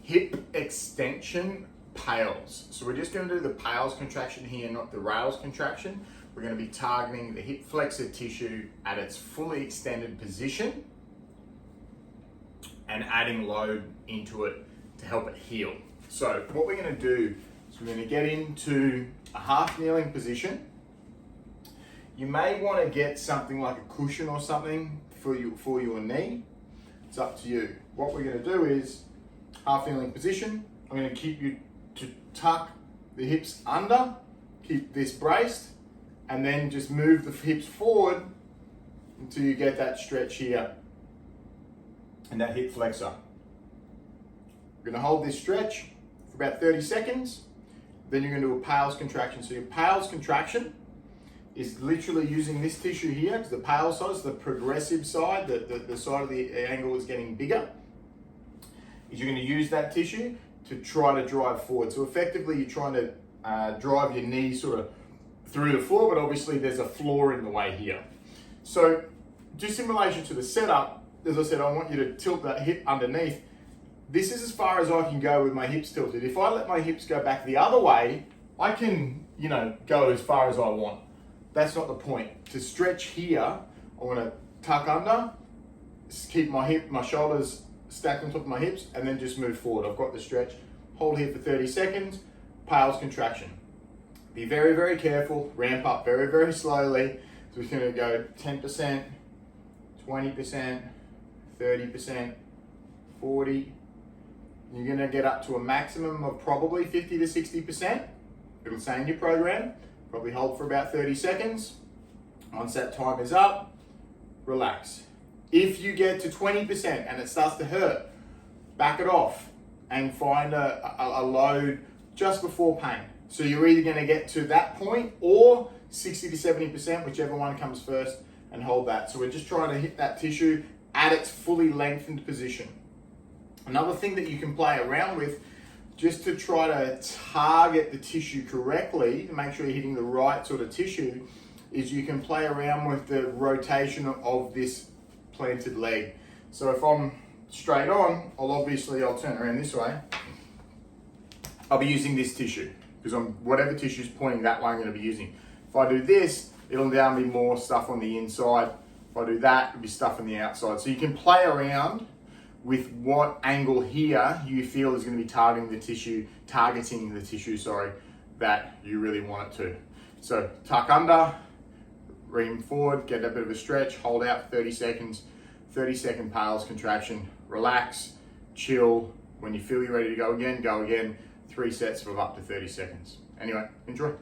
hip extension PAILs. So we're just going to do the PAILs contraction here, not the rails contraction. We're going to be targeting the hip flexor tissue at its fully extended position and adding load into it to help it heal. So what we're going to do is we're going to get into a half kneeling position. You may want to get something like a cushion or something for your knee. It's up to you. What we're going to do is half kneeling position. I'm going to keep you to tuck the hips under, keep this braced, and then just move the hips forward until you get that stretch here and that hip flexor. We're going to hold this stretch for about 30 seconds. Then you're going to do a PAILs contraction. So your PAILs contraction is literally using this tissue here, because the PAIL side is the progressive side, the side of the angle is getting bigger. Is you're going to use that tissue to try to drive forward. So effectively you're trying to drive your knee sort of through the floor, but obviously there's a floor in the way here. So just in relation to the setup, as I said, I want you to tilt that hip underneath. This is as far as I can go with my hips tilted. If I let my hips go back the other way, I can, go as far as I want. That's not the point. To stretch here, I want to tuck under, keep my shoulders stacked on top of my hips, and then just move forward. I've got the stretch. Hold here for 30 seconds, PAILs contraction. Be very, very careful, ramp up very, very slowly. So we're going to go 10%, 20%, 30%, 40%. You're going to get up to a maximum of probably 50 to 60%. It'll say in your program. Probably hold for about 30 seconds. Once that time is up, relax. If you get to 20% and it starts to hurt, back it off and find a load just before pain. So you're either going to get to that point or 60 to 70%, whichever one comes first, and hold that. So we're just trying to hit that tissue at its fully lengthened position. Another thing that you can play around with, just to try to target the tissue correctly, to make sure you're hitting the right sort of tissue, is you can play around with the rotation of this planted leg. So if I'm straight on, I'll turn around this way. I'll be using this tissue, because whatever tissue is pointing that way, I'm going to be using. If I do this, it'll now be more stuff on the inside. If I do that, it'll be stuff on the outside. So you can play around with what angle here you feel is going to be targeting the tissue, that you really want it to. So tuck under, ream forward, get a bit of a stretch, hold out for 30 seconds, 30-second PAILs contraction, relax, chill. When you feel you're ready to go again, 3 sets of up to 30 seconds. Anyway, enjoy.